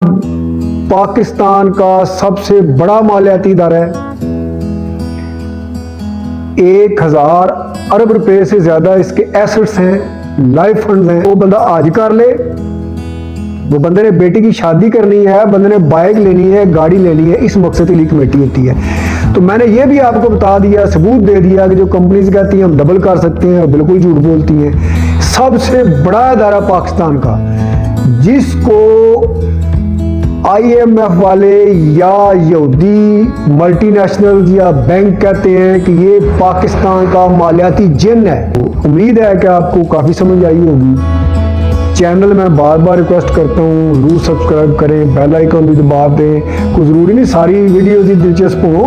पाकिस्तान का सबसे बड़ा मालियाती इदारा है। 1000 अरब रुपए से ज्यादा इसके एसेट्स हैं, लाइफ फंड हैं। वो बंदा आज कर ले, वो बंदे ने बेटी की शादी करनी है, बंदे ने बाइक लेनी है, गाड़ी लेनी है, इस मकसद के लिए कमेटी होती है। तो मैंने ये भी आपको बता दिया, सबूत दे दिया कि जो कंपनीज कहती हैं हम डबल कर सकते हैं, बिल्कुल झूठ बोलती हैं। सबसे बड़ा इदारा पाकिस्तान का, जिसको IMF वाले या यहूदी मल्टीनेशनल या बैंक कहते हैं कि ये पाकिस्तान का मालियाती जिन है। उम्मीद है कि आपको काफ़ी समझ आई होगी। चैनल में बार बार रिक्वेस्ट करता हूँ, जरूर सब्सक्राइब करें, बेल आइकन भी दबा दें। कुछ ज़रूरी नहीं सारी वीडियोज़ ही दिलचस्प हो,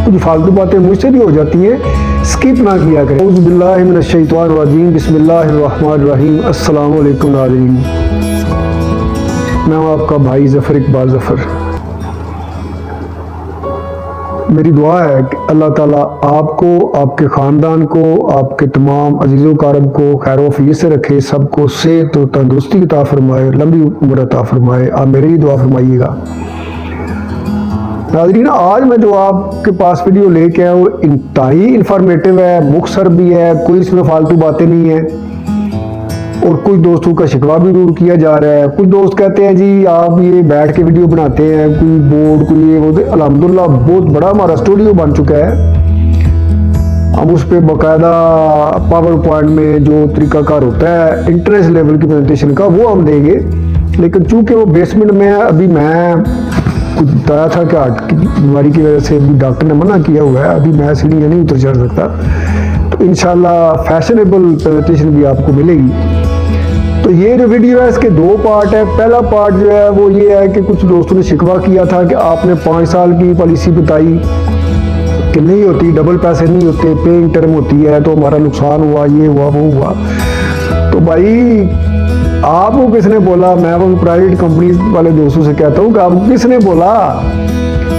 कुछ फालतू बातें मुझसे भी हो जाती हैं, स्किप ना किया करें। औज़ु बिल्लाहि मिनश शैतानिर रजीम, बिस्मिल्लाहिर रहमानिर रहीम। अस्सलाम वालेकुम नाज़रीन, मैं हूँ आपका भाई ज़फ़र इकबाल ज़फ़र। मेरी दुआ है कि अल्लाह ताला आपको, आपके ख़ानदान को, आपके तमाम अजीज़ों कारब को खैर वफ़ीयत से रखे, सबको सेहत और तंदुरुस्ती अता फरमाए, लंबी उम्र अता फरमाए। आप मेरी ही दुआ फरमाइएगा। नाज़रीन, आज मैं जो आपके पास वीडियो लेके आया वो इंतहाई इंफॉर्मेटिव है, मुख्तसर भी है, कोई इसमें फालतू बातें नहीं है। और कुछ दोस्तों का शिकवा भी दूर किया जा रहा है। कुछ दोस्त कहते हैं जी आप ये बैठ के वीडियो बनाते हैं, कोई बोर्ड कोई ये वो। अल्हम्दुलिल्लाह बहुत बड़ा हमारा स्टूडियो बन चुका है। हम उस पर बाकायदा पावर पॉइंट में जो तरीकाकार होता है इंटरनेशनल लेवल की प्रेजेंटेशन का, वो हम देंगे। लेकिन चूंकि वो बेसमेंट में है, अभी मैं कुछ बताया था कि हार्ट की बीमारी की वजह से अभी डॉक्टर ने मना किया हुआ है, अभी मैं सीढ़ियाँ नहीं उतर चढ़ सकता। तो इंशाल्लाह फैशनेबल प्रेजेंटेशन भी आपको मिलेगी। तो ये जो वीडियो है इसके दो पार्ट है। पहला पार्ट जो है वो ये है कि कुछ दोस्तों ने शिकवा किया था कि आपने 5 साल की पॉलिसी बताई कि नहीं होती, डबल पैसे नहीं होते, पेइंग टर्म होती है, तो हमारा नुकसान हुआ, ये हुआ वो हुआ। तो भाई आपको किसने बोला? मैं वो प्राइवेट कंपनीज वाले दोस्तों से कहता हूँ कि आपको किसने बोला?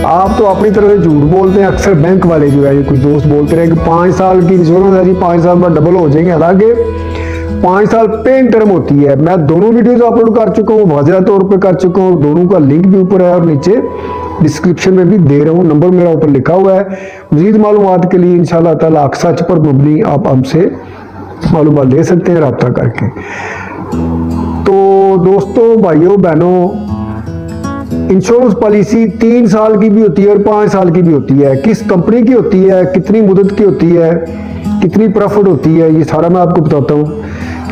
आप तो अपनी तरफ से झूठ बोलते हैं। अक्सर बैंक वाले जो है, ये कुछ दोस्त बोलते रहे कि 5 साल की इंश्योरेंस है जी, 5 साल बाद डबल हो जाएंगे। हालांकि 5 साल पेइंग टर्म होती है। मैं दोनों वीडियोस अपलोड कर चुका हूँ, वाज़ेह तौर पे कर चुका हूँ। दोनों का लिंक भी ऊपर है और नीचे डिस्क्रिप्शन में भी दे रहा हूँ, नंबर मेरा ऊपर लिखा हुआ है। मज़ीद मालूमात के लिए इंशाल्लाह ताला सच पर मबनी आप हमसे मालूमात ले सकते हैं रब्ता करके। तो दोस्तों, भाइयों बहनों, इंश्योरेंस पॉलिसी 3 साल की भी होती है और 5 साल की भी होती है। किस कंपनी की होती है, कितनी मुद्दत की होती है, कितनी प्रॉफिट होती है, ये सारा मैं आपको बताता हूँ।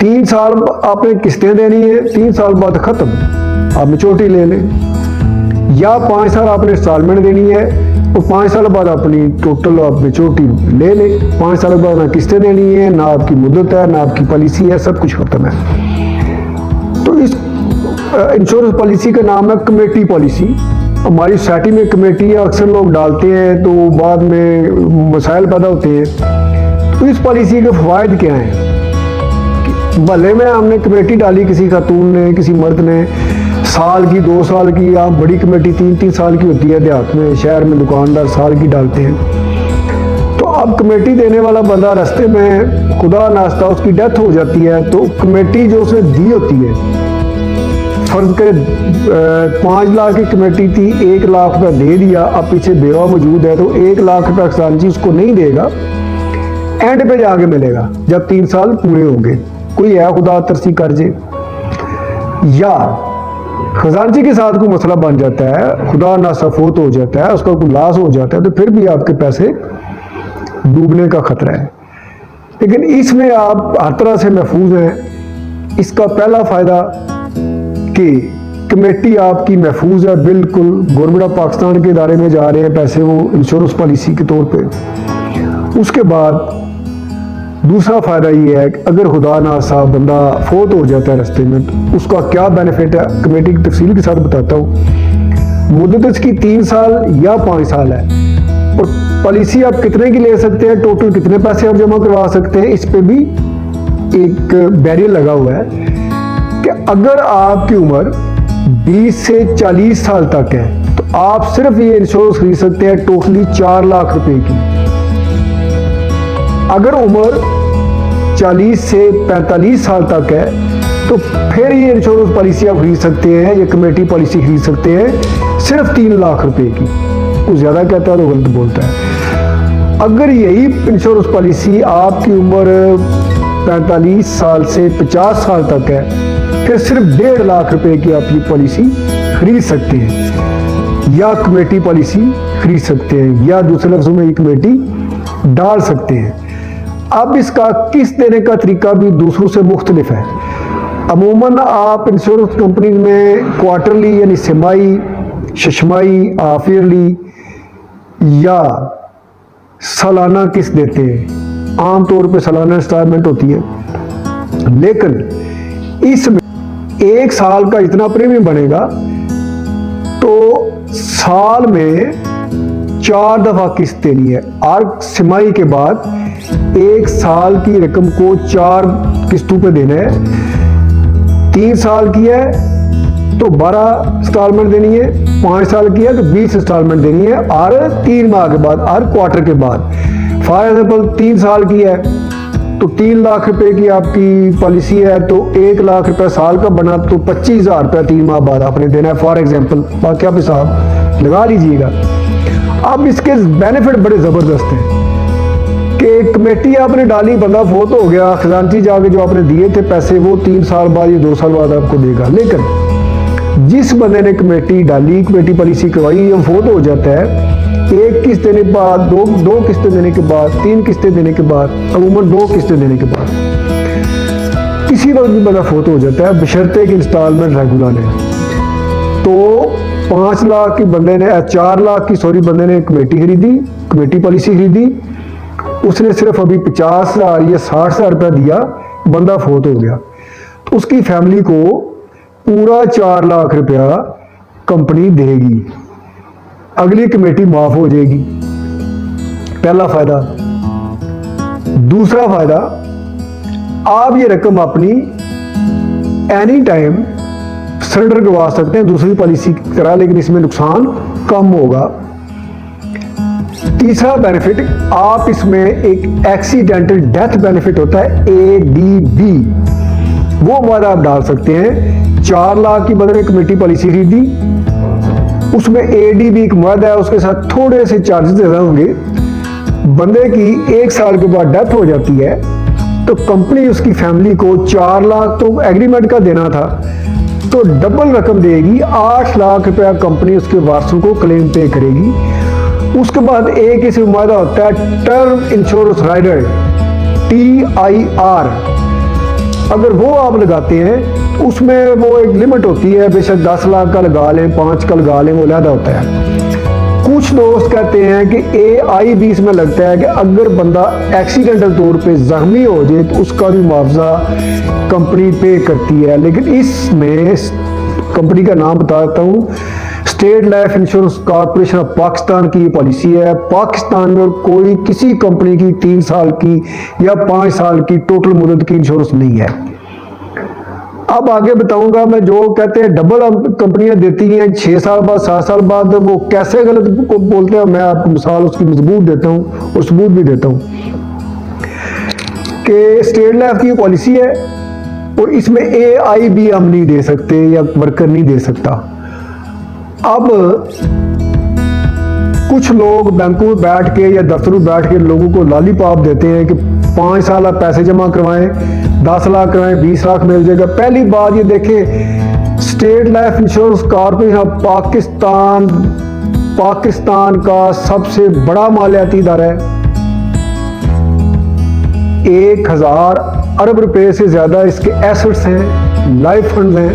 3 साल आपने किस्तें देनी है, 3 साल बाद खत्म, आप मेच्योरिटी ले लें। या 5 साल आपने इंस्टॉलमेंट देनी है और 5 साल बाद अपनी टोटल आप मेच्योरिटी ले लें। 5 साल बाद ना किस्तें देनी है, ना आपकी मुद्दत है, ना आपकी पॉलिसी है, सब कुछ खत्म है। तो इस इंश्योरेंस पॉलिसी का नाम है कमेटी पॉलिसी। हमारी सोसाइटी में कमेटी है, अक्सर लोग डालते हैं तो बाद में मसाइल पैदा होते हैं। तो इस पॉलिसी के फ़वाइद क्या हैं? भले में हमने कमेटी डाली, किसी खातून ने, किसी मर्द ने, साल की, 2 साल की, या बड़ी कमेटी 3-3 साल की होती है, देहात में, शहर में दुकानदार साल की डालते हैं। तो अब कमेटी देने वाला बंदा रास्ते में खुदा नाश्ता उसकी डेथ हो जाती है, तो कमेटी जो उसने दी होती है, फर्ज करें 5 लाख की कमेटी थी, 1 लाख रुपया दे दिया, अब पीछे बेवा मौजूद है, तो 1 लाख रुपया खजानची उसको नहीं देगा, एंड पे जाके मिलेगा जब 3 साल पूरे होंगे। कोई है खुदा तरसी कर्जे, या खजानची के साथ कोई मसला बन जाता है, खुदा ना सफोत हो जाता है, उसका कोई लॉस हो जाता है, तो फिर भी आपके पैसे डूबने का खतरा है। लेकिन इसमें आप हर तरह से महफूज हैं। इसका पहला फायदा कि कमेटी आपकी महफूज है, बिल्कुल गवर्नमेंट ऑफ पाकिस्तान के इदारे में जा रहे हैं पैसे, वो इंश्योरेंस पॉलिसी के तौर पे। उसके बाद दूसरा फ़ायदा ये है कि अगर खुदा ना सा बंदा फोत हो जाता है रास्ते में, तो उसका क्या बेनिफिट है, कमेटी की तफसील के साथ बताता हूँ। मुद्दत इसकी 3 साल या 5 साल है, और पॉलिसी आप कितने की ले सकते हैं, टोटल कितने पैसे आप जमा करवा सकते हैं, इस पर भी एक बैरियर लगा हुआ है कि अगर आपकी उम्र 20 से 40 साल तक है तो आप सिर्फ ये इंश्योरेंस खरीद सकते हैं टोटली 4 लाख रुपए की। अगर उम्र 40 से 45 साल तक है तो फिर ये इंश्योरेंस पॉलिसी आप खरीद सकते हैं, ये कमेटी पॉलिसी खरीद सकते हैं सिर्फ 3 लाख रुपए की। वो ज़्यादा कहता है तो गलत बोलता है। अगर यही इंश्योरेंस पॉलिसी आपकी उम्र 45 साल से 50 साल तक है, फिर सिर्फ 1.5 लाख रुपए की आप ये पॉलिसी खरीद सकते हैं, या कमेटी पॉलिसी खरीद सकते हैं, या दूसरे लफ्ज़ों में ये कमेटी डाल सकते हैं। अब इसका किस्त देने का तरीका भी दूसरों से मुख्तलिफ है। अमूमन आप इंश्योरेंस कंपनी में क्वार्टरली यानी सिमाही, शशमाही, हाफ ईयरली या सालाना किस्त देते हैं। आमतौर पे सालाना इंस्टॉलमेंट होती है, लेकिन इसमें 1 साल का इतना प्रीमियम बनेगा तो साल में 4 दफा किस्त देनी है। और सिमाही के बाद 1 साल की रकम को 4 किस्तों पे देना है। 3 साल की है तो 12 इंस्टॉलमेंट देनी है, 5 साल की है तो 20 इंस्टॉलमेंट देनी है, और 3 माह के बाद, और क्वार्टर के बाद। फॉर एग्जाम्पल 3 साल की है तो 3 लाख रुपए की आपकी पॉलिसी है, तो 1 लाख रुपए साल का बना तो 25,000 रुपया 3 माह बाद आपने देना है, फॉर एग्जाम्पल। बाकी आप हिसाब लगा लीजिएगा। अब इसके बेनिफिट बड़े ज़बरदस्त हैं कि कमेटी आपने डाली, बंदा फोत हो गया, खजानची जाके जो आपने दिए थे पैसे वो 3 साल बाद या 2 साल बाद आपको देगा। लेकिन जिस बंदे ने कमेटी डाली, कमेटी पॉलिसी करवाई, जब फोत हो जाता है, 1 किस्त देने के बाद, दो किस्तें देने के बाद, 3 किस्तें देने के बाद, अमूमन 2 किस्तें देने के बाद किसी वक्त भी बंदा फोत हो जाता है, बशर्ते कि इंस्टॉलमेंट रेगुलर है। तो 5 लाख की बंदे ने 4 लाख की सॉरी बंदे ने कमेटी खरीदी, कमेटी पॉलिसी खरीदी, उसने सिर्फ अभी 50,000 या 60,000 रुपया दिया, बंदा फोत हो गया, तो उसकी फैमिली को पूरा 4 लाख रुपया कंपनी देगी, अगली कमेटी माफ हो जाएगी। पहला फायदा। दूसरा फायदा, आप ये रकम अपनी एनी टाइम सरेंडर करवा सकते हैं दूसरी पॉलिसी की तरह, लेकिन इसमें नुकसान कम होगा। तीसरा बेनिफिट, आप इसमें एक एक्सीडेंटल डेथ बेनिफिट होता है ADB, वो वादा आप डाल सकते हैं। 4 लाख की बदले कमेटी पॉलिसी खरीदी, उसमें ADB एक वादा है, उसके साथ थोड़े से चार्जेस ज्यादा होंगे। बंदे की 1 साल के बाद डेथ हो जाती है तो कंपनी उसकी फैमिली को 4 लाख तो एग्रीमेंट का देना था, तो डबल रकम देगी, 8 लाख रुपया कंपनी उसके वारसों को क्लेम पे करेगी। उसके बाद एक इसे वादा होता है टर्म इंश्योरेंस राइडर TIR, अगर वो आप लगाते हैं तो उसमें वो एक लिमिट होती है, बेशक 10 लाख का लगा लें, 5 का लगा लें, वो अलहदा होता है। कुछ दोस्त कहते हैं कि AIB इसमें लगता है कि अगर बंदा एक्सीडेंटल तौर पे जख्मी हो जाए तो उसका भी मुआवजा कंपनी पे करती है, लेकिन इसमें कंपनी का नाम बताता हूँ, state life insurance corporation of Pakistan की पॉलिसी है। पाकिस्तान में कोई किसी कंपनी की 3 साल की या 5 साल की टोटल मुद्दत की इंश्योरेंस नहीं है। अब आगे बताऊंगा मैं, जो कहते हैं डबल कंपनियां देती हैं 6 साल बाद, 7 साल बाद, वो कैसे गलत को बोलते हैं, मैं आपको मिसाल उसकी मजबूत देता हूं और सबूत भी देता हूं कि स्टेट लाइफ की पॉलिसी है और इसमें AIB हम नहीं दे सकते या वर्कर नहीं दे सकता। अब कुछ लोग बैंकों में बैठ के या दफ्तरों में बैठ के लोगों को लॉलीपॉप देते हैं कि 5 साल आप पैसे जमा करवाएं, 10 लाख करवाएं, 20 लाख मिल जाएगा। पहली बात ये देखें, state life insurance corporation Pakistan का सबसे बड़ा मालियाती इदारा है। 1000 अरब रुपए से ज्यादा इसके एसेट्स हैं, लाइफ फंड हैं,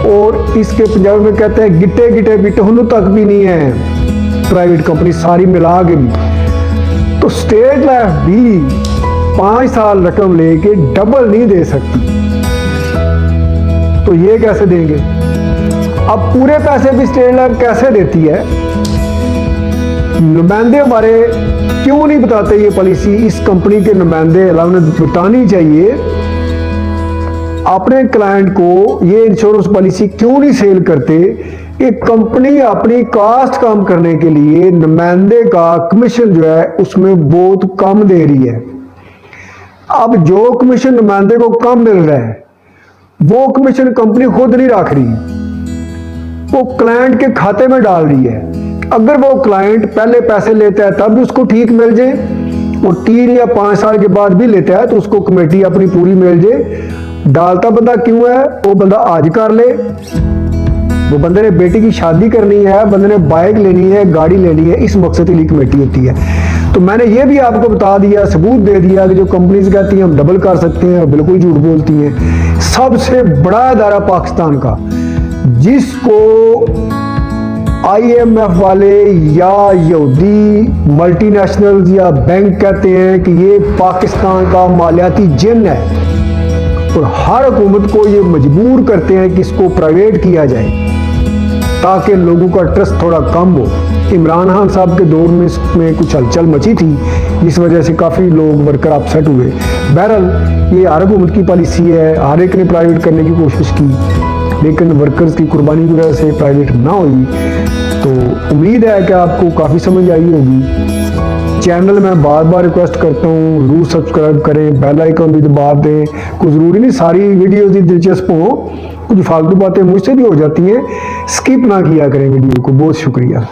और इसके पंजाब में कहते हैं गिट्टे गिट्टे बिटहुन तक भी नहीं है प्राइवेट कंपनी सारी मिला के भी। तो स्टेट लाइफ भी 5 साल रकम लेके डबल नहीं दे सकती, तो ये कैसे देंगे? अब पूरे पैसे भी स्टेट लाइफ कैसे देती है? नुमाइंदे हमारे क्यों नहीं बताते ये पॉलिसी? इस कंपनी के नुमाइंदे ने बतानी चाहिए अपने क्लाइंट को ये इंश्योरेंस पॉलिसी क्यों नहीं सेल करते कि कंपनी अपनी कास्ट कम करने के लिए नुमाइंदे का कमीशन जो है उसमें बहुत कम दे रही है। अब जो कमीशन नुमाइंदे को कम मिल रहा है वो कमीशन कंपनी खुद नहीं रख रही, वो क्लाइंट के खाते में डाल रही है। अगर वो क्लाइंट पहले पैसे लेता है तब भी उसको ठीक मिल जाए, और 3 या 5 साल के बाद भी लेता है तो उसको कमेटी अपनी पूरी मिल जाए। डालता बंदा क्यों है? वो बंदा आज कर ले, वो बंदे ने बेटी की शादी करनी है, बंदे ने बाइक लेनी है, गाड़ी लेनी है, इस मकसद के लिए कमेटी होती है। तो मैंने ये भी आपको बता दिया, सबूत दे दिया कि जो कंपनीज कहती हैं हम डबल कर सकते हैं, बिल्कुल झूठ बोलती हैं। सबसे बड़ा अदारा पाकिस्तान का, जिसको IMF वाले या यहूदी मल्टीनेशनल्स या बैंक कहते हैं कि ये पाकिस्तान का मालियाती जिन है, और हर हुकूमत को ये मजबूर करते हैं कि इसको प्राइवेट किया जाए ताकि लोगों का ट्रस्ट थोड़ा कम हो। इमरान खान साहब के दौर में इसमें कुछ हलचल मची थी, इस वजह से काफ़ी लोग वर्कर अपसेट हुए। बहरहाल ये हर हुकूमत की पॉलिसी है, हर एक ने प्राइवेट करने की कोशिश की, लेकिन वर्कर्स की कुर्बानी की वजह से प्राइवेट ना हुई। तो उम्मीद है कि आपको काफ़ी समझ आई होगी। चैनल में बार बार रिक्वेस्ट करता हूँ, जरूर सब्सक्राइब करें, बेल आइकन भी दबा दें। कुछ ज़रूरी नहीं सारी वीडियोज़ ही दिलचस्प हो, कुछ फालतू बातें मुझसे भी हो जाती हैं, स्किप ना किया करें वीडियो को। बहुत शुक्रिया।